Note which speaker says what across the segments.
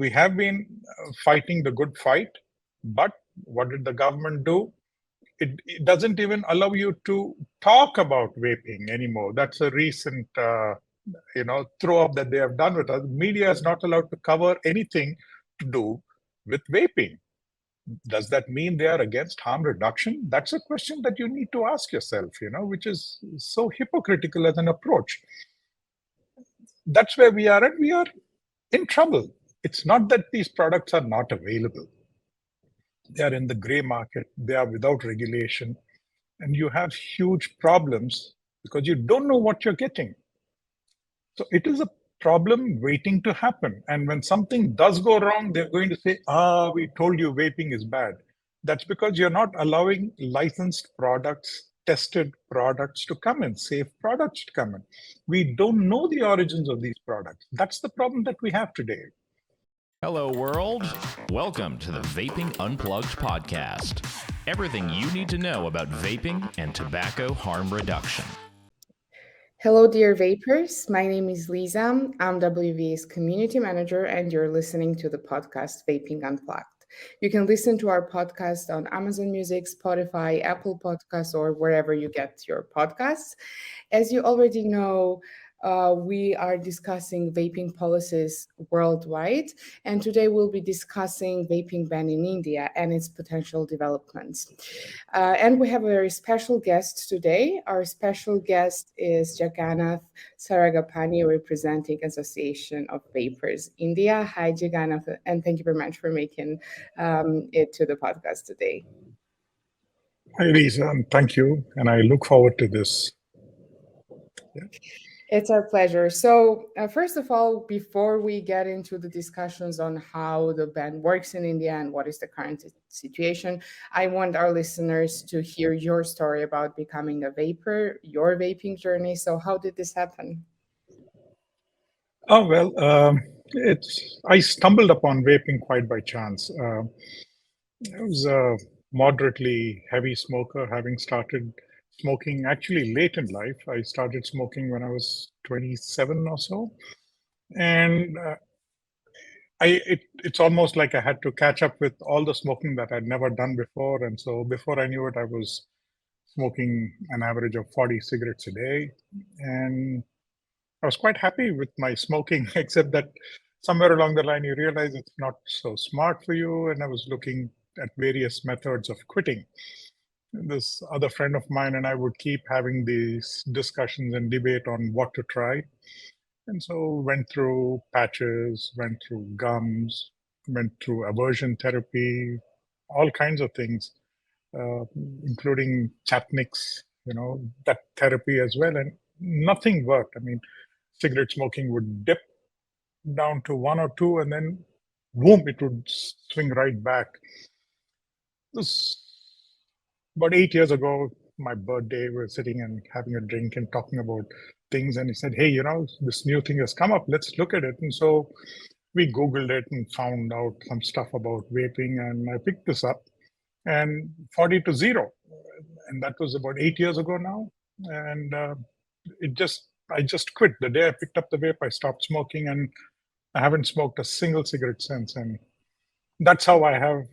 Speaker 1: We have been fighting the good fight, but what did the government do? It doesn't even allow you to talk about vaping anymore. That's a recent, throw up that they have done with us. Media is not allowed to cover anything to do with vaping. Does that mean they are against harm reduction? That's a question that you need to ask yourself, which is so hypocritical as an approach. That's where we are, and we are in trouble. It's not that these products are not available. They are in the gray market, they are without regulation, and you have huge problems because you don't know what you're getting. So it is a problem waiting to happen. And when something does go wrong, they're going to say, we told you vaping is bad. That's because you're not allowing licensed products, tested products to come in, safe products to come in. We don't know the origins of these products. That's the problem that we have today.
Speaker 2: Hello, world. Welcome to the Vaping Unplugged podcast. Everything you need to know about vaping and tobacco harm reduction.
Speaker 3: Hello, dear vapers. My name is Liza. I'm WVA's community manager, and you're listening to the podcast Vaping Unplugged. You can listen to our podcast on Amazon Music, Spotify, Apple Podcasts, or wherever you get your podcasts. As you already know, we are discussing vaping policies worldwide, and today we'll be discussing vaping ban in India and its potential developments. And we have a very special guest today. Our special guest is Jagannath Sarangapani, representing Association of Vapers India. Hi, Jagannath, and thank you very much for making it to the podcast today.
Speaker 1: Hi, Lisa, and thank you. And I look forward to this.
Speaker 3: Yeah. It's our pleasure. So first of all, before we get into the discussions on how the ban works in India and what is the current situation, I want our listeners to hear your story about becoming a vapor, your vaping journey. So how did this happen?
Speaker 1: Oh, well, I stumbled upon vaping quite by chance. I was a moderately heavy smoker, having started smoking actually late in life. I started smoking when I was 27 or so. And it's almost like I had to catch up with all the smoking that I'd never done before. And so before I knew it, I was smoking an average of 40 cigarettes a day. And I was quite happy with my smoking, except that somewhere along the line, you realize it's not so smart for you. And I was looking at various methods of quitting. This other friend of mine and I would keep having these discussions and debate on what to try. And so went through patches, went through gums, went through aversion therapy, all kinds of things, including Chatniks, that therapy as well. And nothing worked. I mean, cigarette smoking would dip down to 1 or 2, and then boom, it would swing right back. This about 8 years ago, my birthday, we were sitting and having a drink and talking about things. And he said, hey, this new thing has come up. Let's look at it. And so we Googled it and found out some stuff about vaping. And I picked this up and 40 to 0. And that was about 8 years ago now. And I just quit. The day I picked up the vape, I stopped smoking, and I haven't smoked a single cigarette since. And that's how I have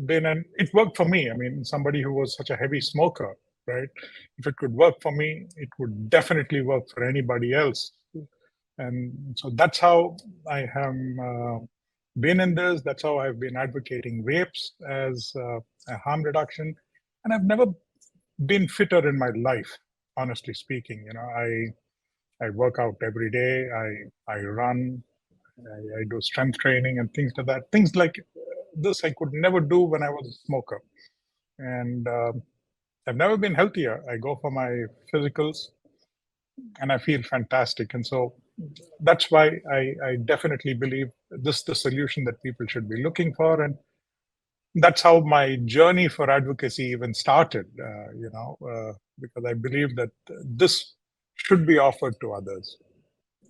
Speaker 1: been, and it worked for me. I mean, somebody who was such a heavy smoker, right? If it could work for me, it would definitely work for anybody else. And so that's how I have been in this. That's how I've been advocating vapes as a harm reduction. And I've never been fitter in my life, honestly speaking. I work out every day. I run. I do strength training and things like that. Things like this I could never do when I was a smoker. And I've never been healthier. I go for my physicals and I feel fantastic. And so that's why I definitely believe this is the solution that people should be looking for. And that's how my journey for advocacy even started, because I believe that this should be offered to others.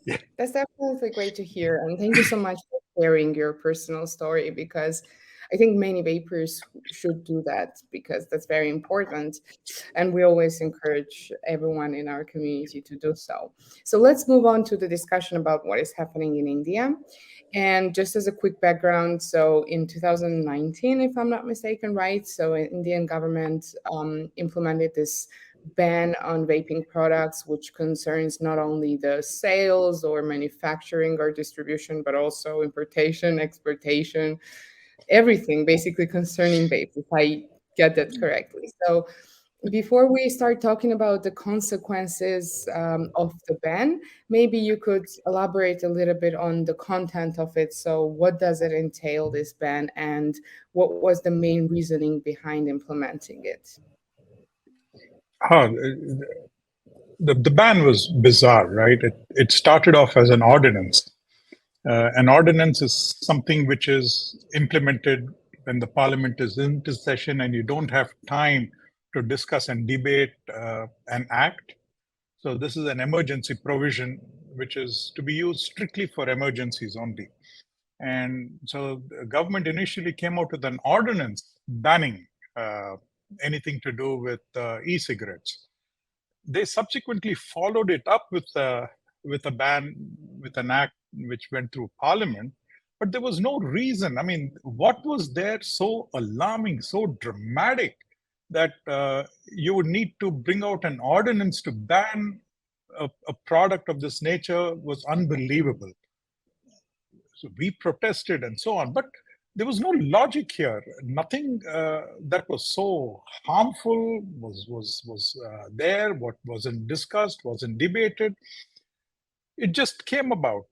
Speaker 3: Yeah. That's definitely great to hear. And thank you so much for sharing your personal story, because I think many vapers should do that because that's very important. And we always encourage everyone in our community to do so. So let's move on to the discussion about what is happening in India. And just as a quick background, so in 2019, if I'm not mistaken, right? So Indian government implemented this ban on vaping products, which concerns not only the sales or manufacturing or distribution, but also importation, exportation, everything basically concerning vape, if I get that correctly. So before we start talking about the consequences of the ban, maybe you could elaborate a little bit on the content of it. So what does it entail, this ban, and what was the main reasoning behind implementing it?
Speaker 1: The ban was bizarre, right? It started off as an ordinance. An ordinance is something which is implemented when the parliament is into session and you don't have time to discuss and debate an act. So this is an emergency provision which is to be used strictly for emergencies only. And so the government initially came out with an ordinance banning anything to do with e-cigarettes. They subsequently followed it up with a ban, with an act which went through parliament, but there was no reason. I mean, what was there so alarming, so dramatic that you would need to bring out an ordinance to ban a product of this nature? Was unbelievable. So we protested and so on, but there was no logic here. Nothing that was so harmful was there. What wasn't discussed, wasn't debated. It just came about.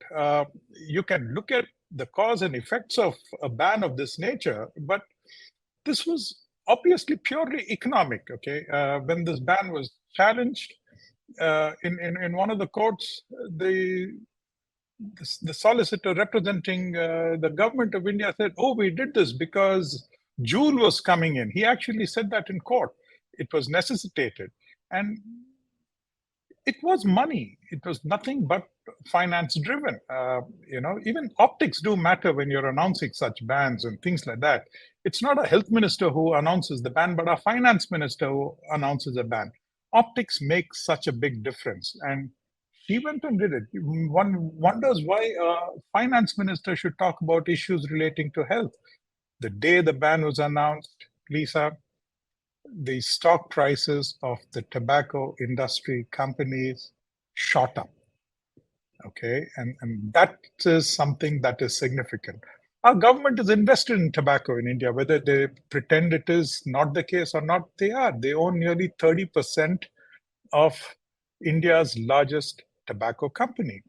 Speaker 1: You can look at the cause and effects of a ban of this nature, but this was obviously purely economic. Okay, when this ban was challenged in one of the courts, the solicitor representing the government of India said, "Oh, we did this because Joule was coming in." He actually said that in court. It was necessitated, and it was money. It was nothing but finance driven. Even optics do matter when you're announcing such bans and things like that. It's not a health minister who announces the ban, but a finance minister who announces a ban. Optics makes such a big difference, and she went and did it. One wonders why a finance minister should talk about issues relating to health. The day the ban was announced, Lisa, the stock prices of the tobacco industry companies shot up. Okay, and that is something that is significant. Our government is invested in tobacco in India, whether they pretend it is not the case or not, they are. They own nearly 30% of India's largest tobacco company.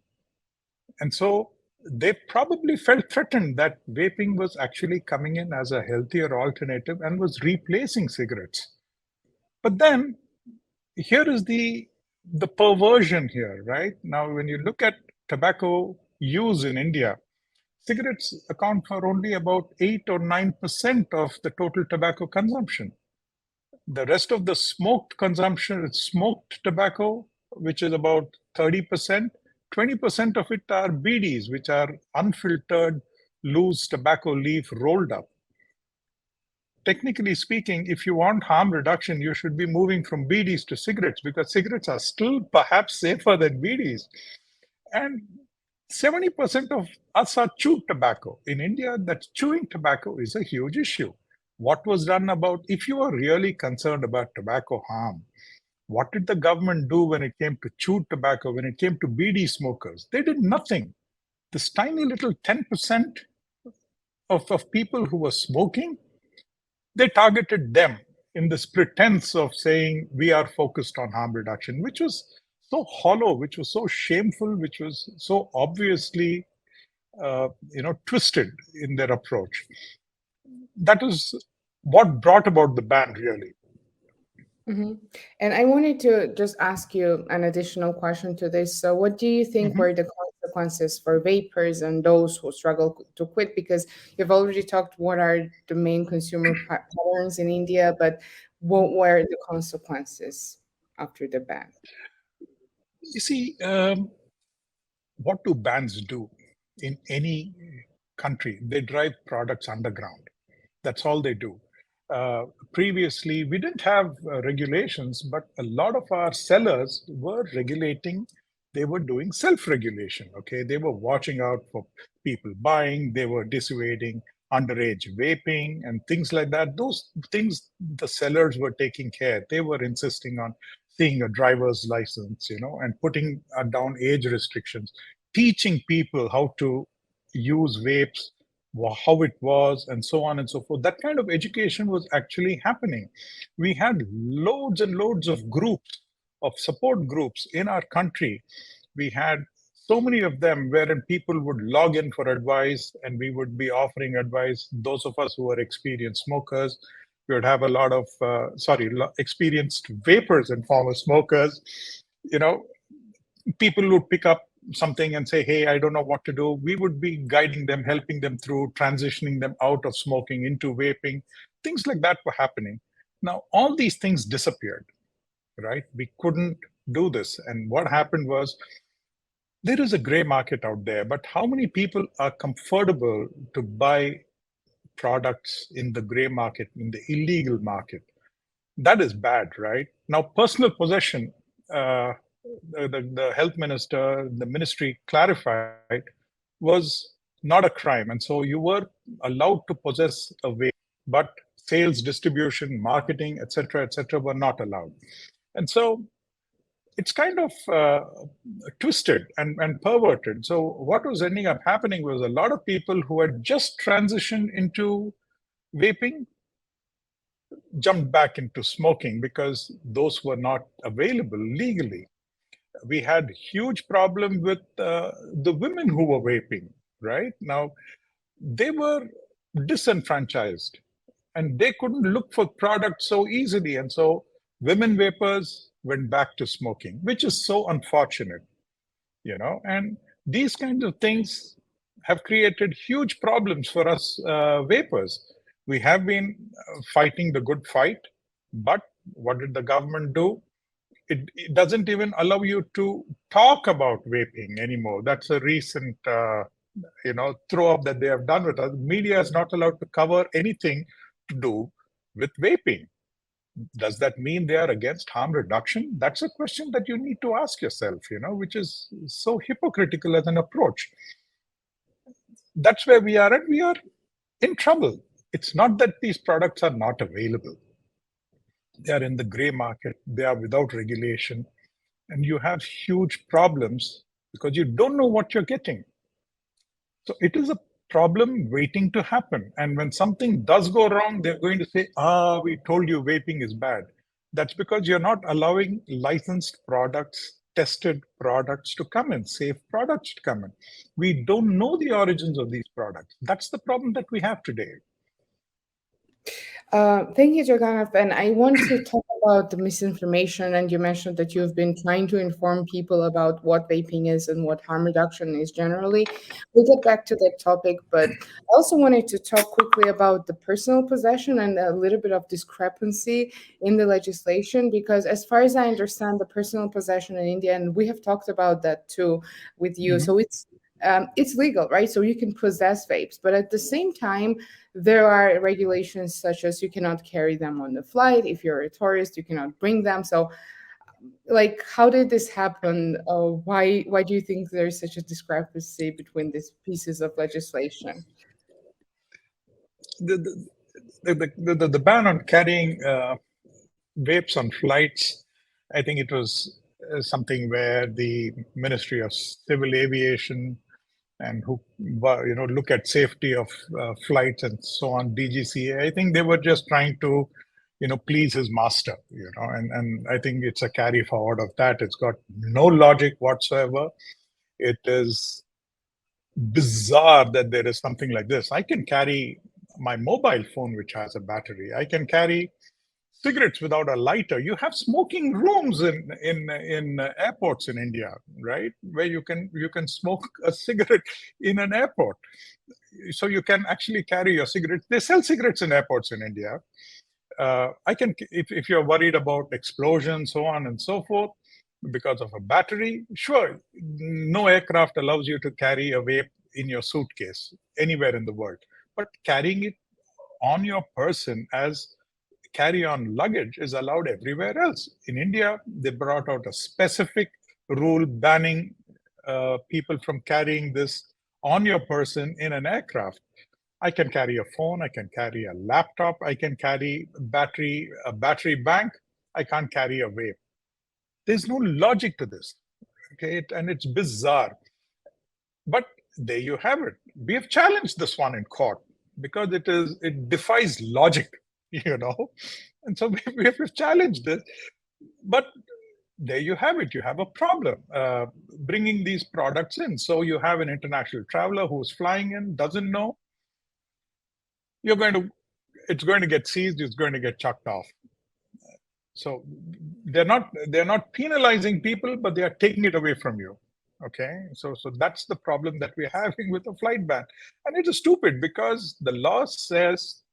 Speaker 1: And so they probably felt threatened that vaping was actually coming in as a healthier alternative and was replacing cigarettes. But then here is the perversion here, right? Now, when you look at tobacco use in India, cigarettes account for only about 8 or 9% of the total tobacco consumption. The rest of the smoked consumption is smoked tobacco, which is about 30%. 20% of it are BDs, which are unfiltered, loose tobacco leaf rolled up. Technically speaking, if you want harm reduction, you should be moving from BDs to cigarettes, because cigarettes are still perhaps safer than BDs. And 70% of us are chewed tobacco. In India, that chewing tobacco is a huge issue. What was done about, if you are really concerned about tobacco harm, what did the government do when it came to chewed tobacco, when it came to BD smokers? They did nothing. This tiny little 10% of people who were smoking, they targeted them in this pretense of saying we are focused on harm reduction, which was so hollow, which was so shameful, which was so obviously twisted in their approach. That is what brought about the ban, really.
Speaker 3: Mm-hmm. And I wanted to just ask you an additional question to this. So what do you think were the consequences for vapers and those who struggle to quit? Because you've already talked what are the main consumer patterns in India, but what were the consequences after the ban?
Speaker 1: You see, what do bans do in any country? They drive products underground. That's all they do. Previously, we didn't have regulations, but a lot of our sellers were regulating. They were doing self-regulation. Okay, they were watching out for people buying. They were dissuading underage vaping and things like that. Those things the sellers were taking care. They were insisting on seeing a driver's license, and putting down age restrictions, teaching people how to use vapes, how it was, and so on and so forth. That kind of education was actually happening. We had loads and loads of groups, of support groups in our country. We had so many of them wherein people would log in for advice, and we would be offering advice. Those of us who are experienced smokers, we would have a lot of, experienced vapers and former smokers. People would pick up something and say, hey, I don't know what to do. We would be guiding them, helping them through, transitioning them out of smoking into vaping. Things like that were happening. Now, all these things disappeared, right? We couldn't do this. And what happened was, there is a gray market out there, but how many people are comfortable to buy products in the gray market, in the illegal market? That is bad, right? Now, personal possession, the health minister, the ministry clarified, was not a crime. And so you were allowed to possess a vape, but sales, distribution, marketing, etc., were not allowed. And so it's kind of twisted and perverted. So what was ending up happening was a lot of people who had just transitioned into vaping jumped back into smoking because those were not available legally. We had huge problem with the women who were vaping, right? Now, they were disenfranchised and they couldn't look for products so easily. And so women vapors went back to smoking, which is so unfortunate, and these kinds of things have created huge problems for us vapors. We have been fighting the good fight, but what did the government do? It doesn't even allow you to talk about vaping anymore. That's a recent, throw up that they have done with us. Media is not allowed to cover anything to do with vaping. Does that mean they are against harm reduction? That's a question that you need to ask yourself, which is so hypocritical as an approach. That's where we are, and we are in trouble. It's not that these products are not available. They are in the gray market. They are without regulation. And you have huge problems because you don't know what you're getting. So it is a problem waiting to happen. And when something does go wrong, they're going to say, we told you vaping is bad. That's because you're not allowing licensed products, tested products to come in, safe products to come in. We don't know the origins of these products. That's the problem that we have today.
Speaker 3: Thank you, Jagannath. And I want to talk about the misinformation. And you mentioned that you've been trying to inform people about what vaping is and what harm reduction is generally. We'll get back to that topic, but I also wanted to talk quickly about the personal possession and a little bit of discrepancy in the legislation, because as far as I understand, the personal possession in India, and we have talked about that too with you, so it's legal, right? So you can possess vapes, but at the same time, there are regulations such as you cannot carry them on the flight. If you're a tourist, you cannot bring them. So, how did this happen? Why do you think there's such a discrepancy between these pieces of legislation?
Speaker 1: The ban on carrying vapes on flights, I think it was something where the Ministry of Civil Aviation and who look at safety of flights and so on, DGCA, I think they were just trying to please his master, and I think it's a carry forward of that. It's got no logic whatsoever. It is bizarre that there is something like this. I can carry my mobile phone, which has a battery. I can carry cigarettes without a lighter. You have smoking rooms in airports in India, right? Where you can smoke a cigarette in an airport. So you can actually carry your cigarettes. They sell cigarettes in airports in India. I can, if you're worried about explosion, so on and so forth, because of a battery, sure, no aircraft allows you to carry a vape in your suitcase anywhere in the world. But carrying it on your person as carry-on luggage is allowed everywhere else. In India, they brought out a specific rule banning people from carrying this on your person in an aircraft. I can carry a phone, I can carry a laptop, I can carry a battery bank. I can't carry a vape. There's no logic to this, okay? And it's bizarre. But there you have it. We have challenged this one in court because it defies logic, and so we have challenged it. But there you have it. You have a problem bringing these products in. So you have an international traveler who's flying in, doesn't know. It's going to get seized. It's going to get chucked off. So they're not penalizing people, but they are taking it away from you. Okay, so that's the problem that we're having with the flight ban, and it is stupid because the law says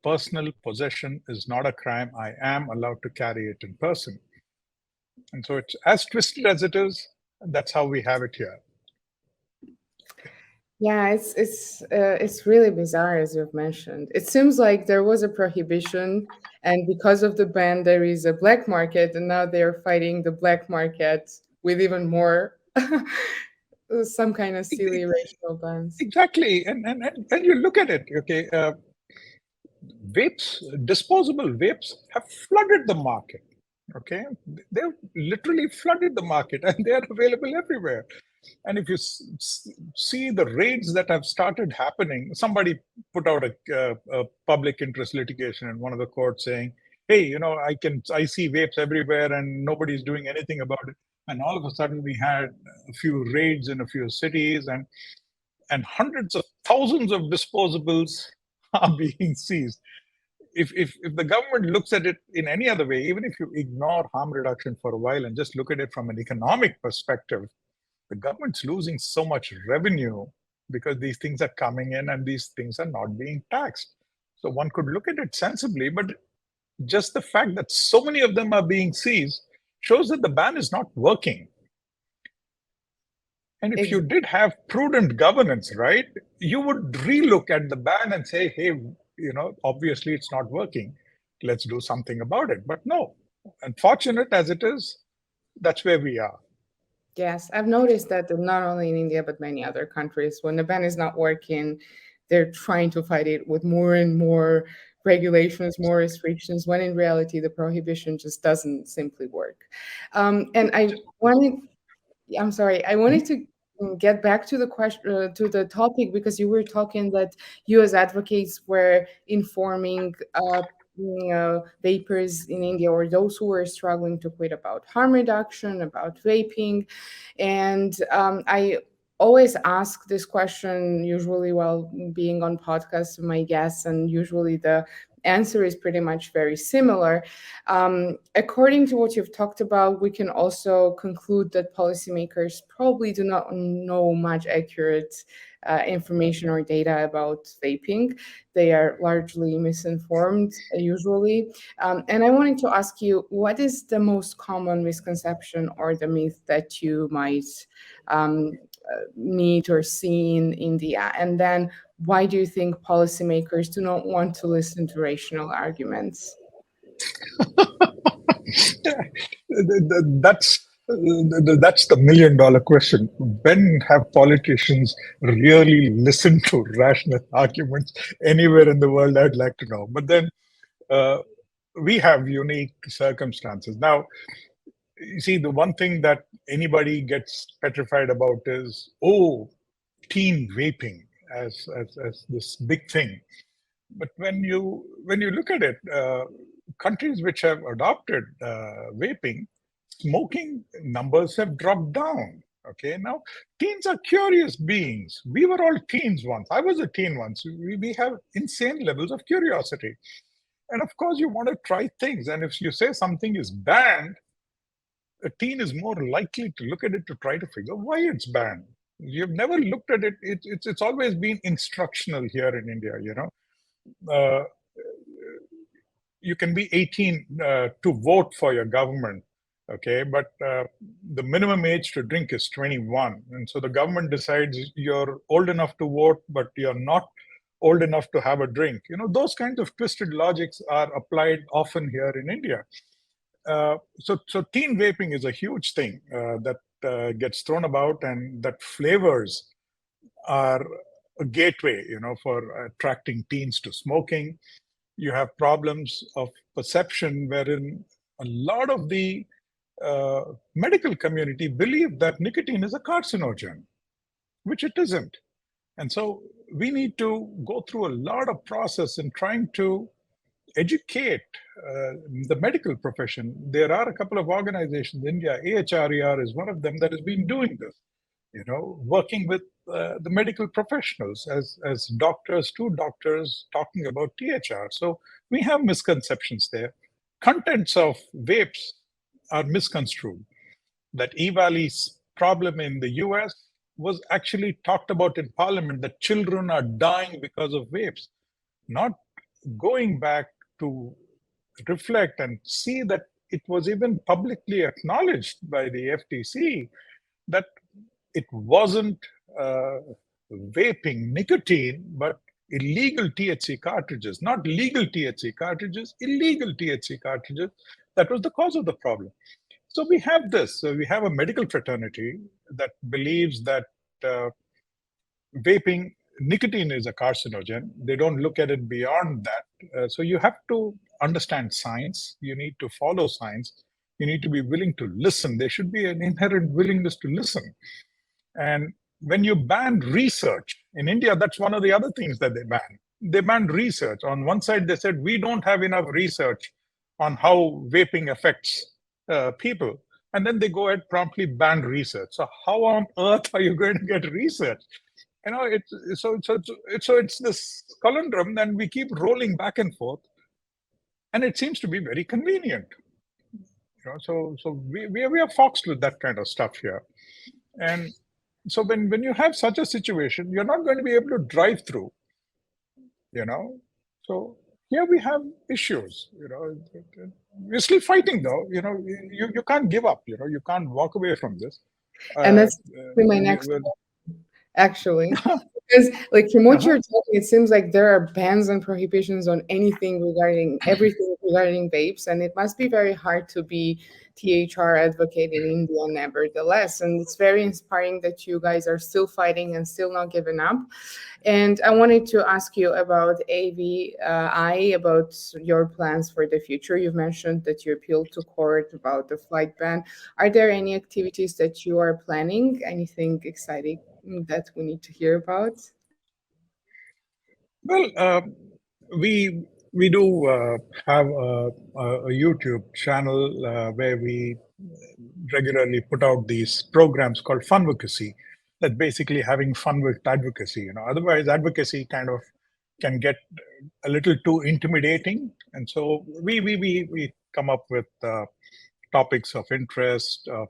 Speaker 1: personal possession is not a crime. I am allowed to carry it in person, and so it's as twisted as it is. That's how we have it here.
Speaker 3: Yeah, it's really bizarre, as you've mentioned. It seems like there was a prohibition, and because of the ban, there is a black market, and now they are fighting the black market with even more some kind of silly racial bans.
Speaker 1: Exactly, and you look at it. Okay, disposable vapes have flooded the market. Okay, they've literally flooded the market, and they are available everywhere. And if you see the raids that have started happening, somebody put out a public interest litigation in one of the courts saying, hey, I see vapes everywhere and nobody's doing anything about it. And all of a sudden we had a few raids in a few cities, and hundreds of thousands of disposables are being seized. If the government looks at it in any other way, even if you ignore harm reduction for a while and just look at it from an economic perspective, the government's losing so much revenue because these things are coming in and these things are not being taxed. So one could look at it sensibly, but just the fact that so many of them are being seized shows that the ban is not working. And if you did have prudent governance, right, you would relook at the ban and say, hey, obviously it's not working. Let's do something about it. But no, unfortunate as it is, that's where we are.
Speaker 3: Yes, I've noticed that not only in India, but many other countries, when the ban is not working, they're trying to fight it with more and more regulations, more restrictions, when in reality, the prohibition just doesn't simply work. And I wanted to get back to the question, to the topic, because you were talking that you as advocates were informing vapers in India, or those who were struggling to quit, about harm reduction, about vaping. And I always ask this question usually while being on podcasts with my guests, and usually the answer is pretty much very similar. According to what you've talked about, we can also conclude that policymakers probably do not know much accurate information or data about vaping. They are largely misinformed, usually. And I wanted to ask you, what is the most common misconception or the myth that you might meet or see in India? And then why do you think policymakers do not want to listen to rational arguments?
Speaker 1: That's the million-dollar question. When have politicians really listened to rational arguments anywhere in the world? I'd like to know. But then we have unique circumstances. Now, you see, the one thing that anybody gets petrified about is, teen vaping as this big thing. But when you look at it, countries which have adopted vaping, smoking numbers have dropped down. Okay, now teens are curious beings. We were all teens once. I was a teen once. We have insane levels of curiosity. And of course, you want to try things. And if you say something is banned, a teen is more likely to look at it to try to figure why it's banned. You've never looked at it. It's always been instructional here in India, you can be 18 to vote for your government, okay? But the minimum age to drink is 21. And so the government decides you're old enough to vote, but you're not old enough to have a drink. Those kinds of twisted logics are applied often here in India. So teen vaping is a huge thing that gets thrown about, and that flavors are a gateway, for attracting teens to smoking. You have problems of perception wherein a lot of the medical community believe that nicotine is a carcinogen, which it isn't. And so we need to go through a lot of process in trying to educate the medical profession. There are a couple of organizations in India, AHRER is one of them, that has been doing this, working with the medical professionals as doctors to doctors talking about THR. So we have misconceptions there. Contents of vapes are misconstrued. That E-Valley's problem in the US was actually talked about in Parliament, that children are dying because of vapes, not going back to reflect and see that it was even publicly acknowledged by the FTC that it wasn't vaping nicotine, but illegal THC cartridges, not legal THC cartridges, illegal THC cartridges. That was the cause of the problem. So we have this. So we have a medical fraternity that believes that vaping, nicotine is a carcinogen. They don't look at it beyond that. So you have to understand science. You need to follow science. You need to be willing to listen. There should be an inherent willingness to listen. And when you ban research, in India, that's one of the other things that they ban. They banned research. On one side, they said, we don't have enough research on how vaping affects people. And then they go ahead promptly ban research. So how on earth are you going to get research? It's this conundrum, and we keep rolling back and forth, and it seems to be very convenient. So we are foxed with that kind of stuff here. And so when you have such a situation, you're not going to be able to drive through, So here we have issues, We're still fighting though, you can't give up, you can't walk away from this.
Speaker 3: And that's my next actually. Because from what you're talking, it seems like there are bans and prohibitions on everything regarding vapes, and it must be very hard to be THR advocate in India nevertheless. And it's very inspiring that you guys are still fighting and still not giving up. And I wanted to ask you about AVI, about your plans for the future. You've mentioned that you appealed to court about the flight ban. Are there any activities that you are planning? Anything exciting that we need to hear about?
Speaker 1: Well, we do have a YouTube channel where we regularly put out these programs called Funvocacy, that basically having fun with advocacy. Otherwise advocacy kind of can get a little too intimidating, and so we come up with topics of interest, of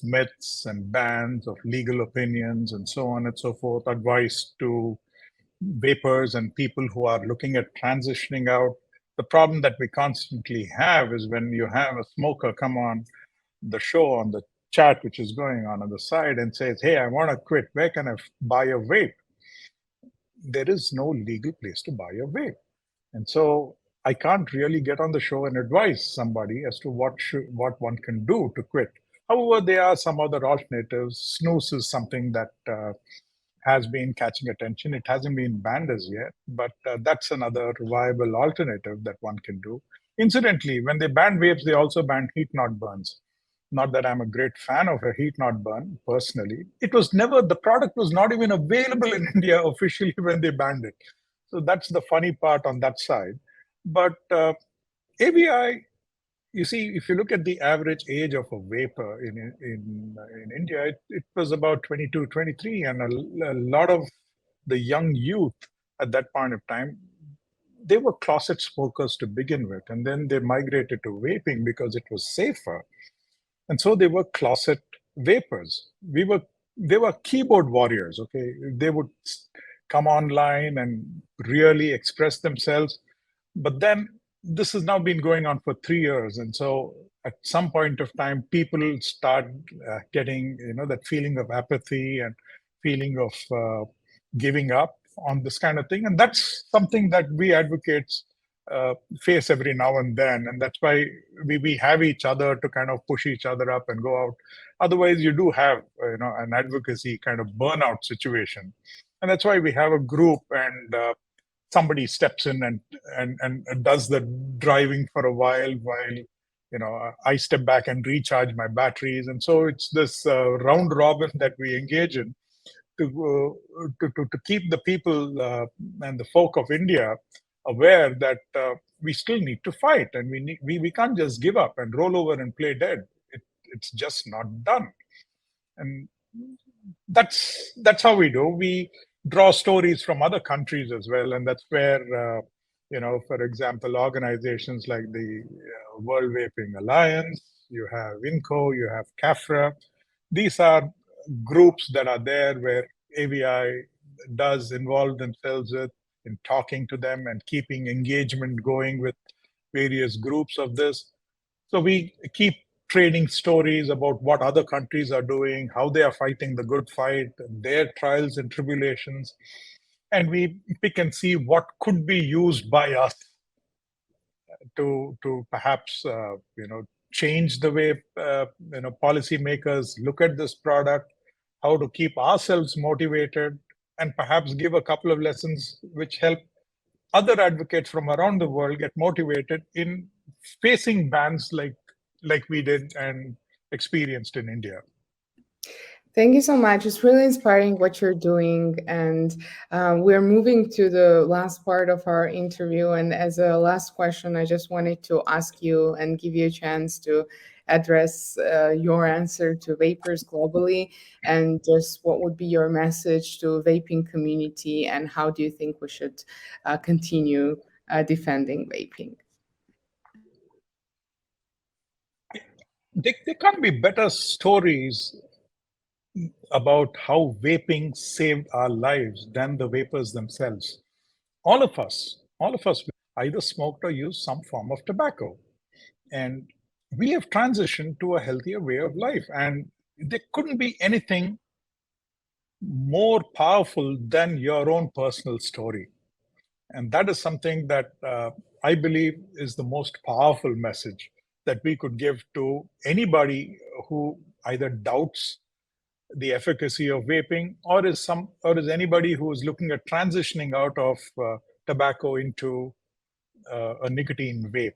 Speaker 1: myths and bans, of legal opinions, and so on and so forth, advice to vapers and people who are looking at transitioning out. The problem that we constantly have is when you have a smoker come on the show, on the chat which is going on the side, and says, hey, I want to quit, where can I buy a vape? There is no legal place to buy a vape. And so I can't really get on the show and advise somebody as to what one can do to quit. However, there are some other alternatives. Snus is something that has been catching attention. It hasn't been banned as yet, but that's another viable alternative that one can do. Incidentally, when they banned vapes, they also banned heat-not-burns. Not that I'm a great fan of a heat-not-burn personally. The product was not even available in India officially when they banned it. So that's the funny part on that side. But AVI, you see, if you look at the average age of a vapor in India, it was about 22, 23, and a lot of the young youth at that point of time, they were closet smokers to begin with, and then they migrated to vaping because it was safer. And so they were closet vapors. They were keyboard warriors, okay? They would come online and really express themselves. But then this has now been going on for 3 years. And so at some point of time, people start getting, that feeling of apathy and feeling of giving up. on this kind of thing. And that's something that we advocates face every now and then. And that's why we have each other to kind of push each other up and go out. Otherwise, you do have an advocacy kind of burnout situation. And that's why we have a group, and somebody steps in and does the driving for a while I step back and recharge my batteries. And so it's this round robin that we engage in to keep the people and the folk of India aware that we still need to fight, and we can't just give up and roll over and play dead. It's just not done. And that's how we do. We draw stories from other countries as well, and that's where for example, organizations like the World Vaping Alliance, you have INCO, you have CAFRA. These are groups that are there where AVI does involve themselves in talking to them and keeping engagement going with various groups of this. So we keep trading stories about what other countries are doing, how they are fighting the good fight, their trials and tribulations. And we pick and see what could be used by us to perhaps change the way policymakers look at this product, how to keep ourselves motivated, and perhaps give a couple of lessons which help other advocates from around the world get motivated in facing bans like we did and experienced in India.
Speaker 3: Thank you so much. It's really inspiring what you're doing. And we're moving to the last part of our interview. And as a last question, I just wanted to ask you and give you a chance to address your answer to vapers globally, and just what would be your message to vaping community, and how do you think we should continue defending vaping?
Speaker 1: There can't be better stories about how vaping saved our lives than the vapers themselves. All of us either smoked or used some form of tobacco. And we have transitioned to a healthier way of life. And there couldn't be anything more powerful than your own personal story. And that is something that I believe is the most powerful message that we could give to anybody who either doubts the efficacy of vaping, or is anybody who is looking at transitioning out of tobacco into a nicotine vape.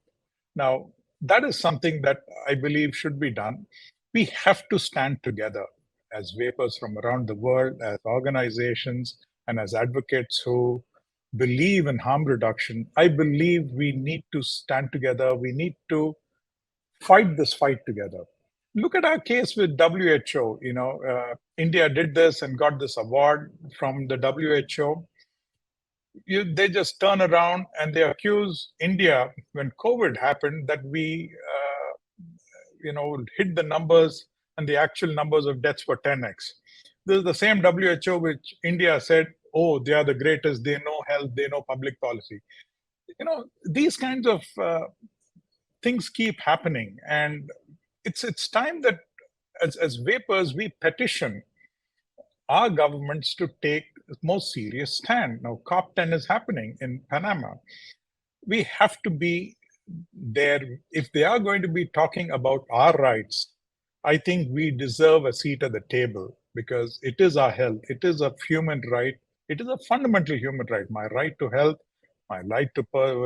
Speaker 1: Now, that is something that I believe should be done. We have to stand together as vapers from around the world, as organizations, and as advocates who believe in harm reduction. I believe we need to stand together. We need to fight this fight together. Look at our case with WHO. India did this and got this award from the WHO. They just turn around and they accuse India when COVID happened that we, hit the numbers, and the actual numbers of deaths were 10x. This is the same WHO which India said, oh, they are the greatest, they know health, they know public policy. These kinds of things keep happening. And it's time that as vapers, we petition our governments to take a more serious stand. Now, COP10 is happening in Panama. We have to be there. If they are going to be talking about our rights, I think we deserve a seat at the table, because it is our health. It is a human right. It is a fundamental human right. My right to health, my right to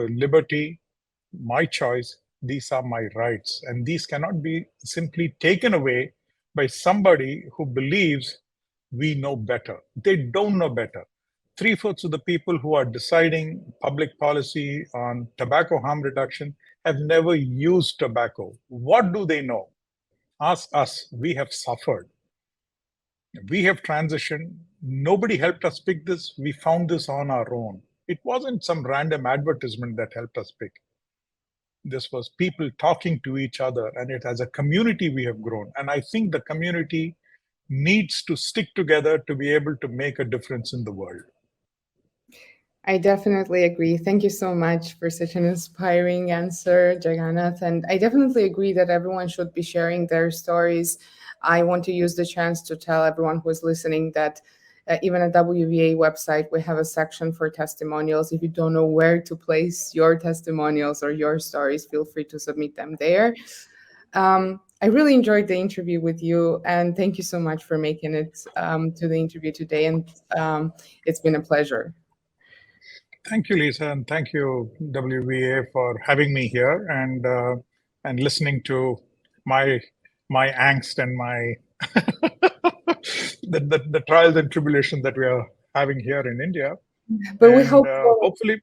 Speaker 1: liberty, my choice. These are my rights. And these cannot be simply taken away by somebody who believes we know better. They don't know better. 3/4 of the people who are deciding public policy on tobacco harm reduction have never used tobacco. What do they know? Ask us. We have suffered. We have transitioned. Nobody helped us pick this. We found this on our own. It wasn't some random advertisement that helped us pick. This was people talking to each other, and it as a community we have grown. And I think the community needs to stick together to be able to make a difference in the world.
Speaker 3: I definitely agree. Thank you so much for such an inspiring answer, Jagannath. And I definitely agree that everyone should be sharing their stories. I want to use the chance to tell everyone who is listening that even at WVA website, we have a section for testimonials. If you don't know where to place your testimonials or your stories, feel free to submit them there. I really enjoyed the interview with you, and thank you so much for making it to the interview today. And it's been a pleasure.
Speaker 1: Thank you, Lisa, and thank you, WVA, for having me here and listening to my angst and my the trials and tribulations that we are having here in India.
Speaker 3: But
Speaker 1: and
Speaker 3: we hope
Speaker 1: hopefully,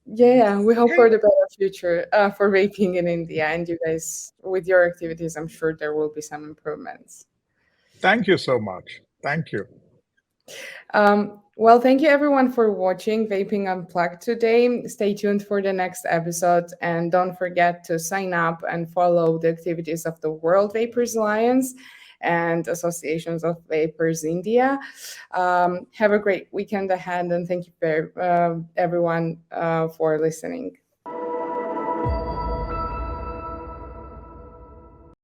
Speaker 3: we hope
Speaker 1: yeah,
Speaker 3: for the better future for vaping in India. And you guys, with your activities, I'm sure there will be some improvements.
Speaker 1: Thank you so much. Thank you.
Speaker 3: Well, thank you everyone for watching Vaping Unplugged today. Stay tuned for the next episode, and don't forget to sign up and follow the activities of the World Vapers Alliance and Associations of Vapers India. Have a great weekend ahead, and thank you everyone for listening.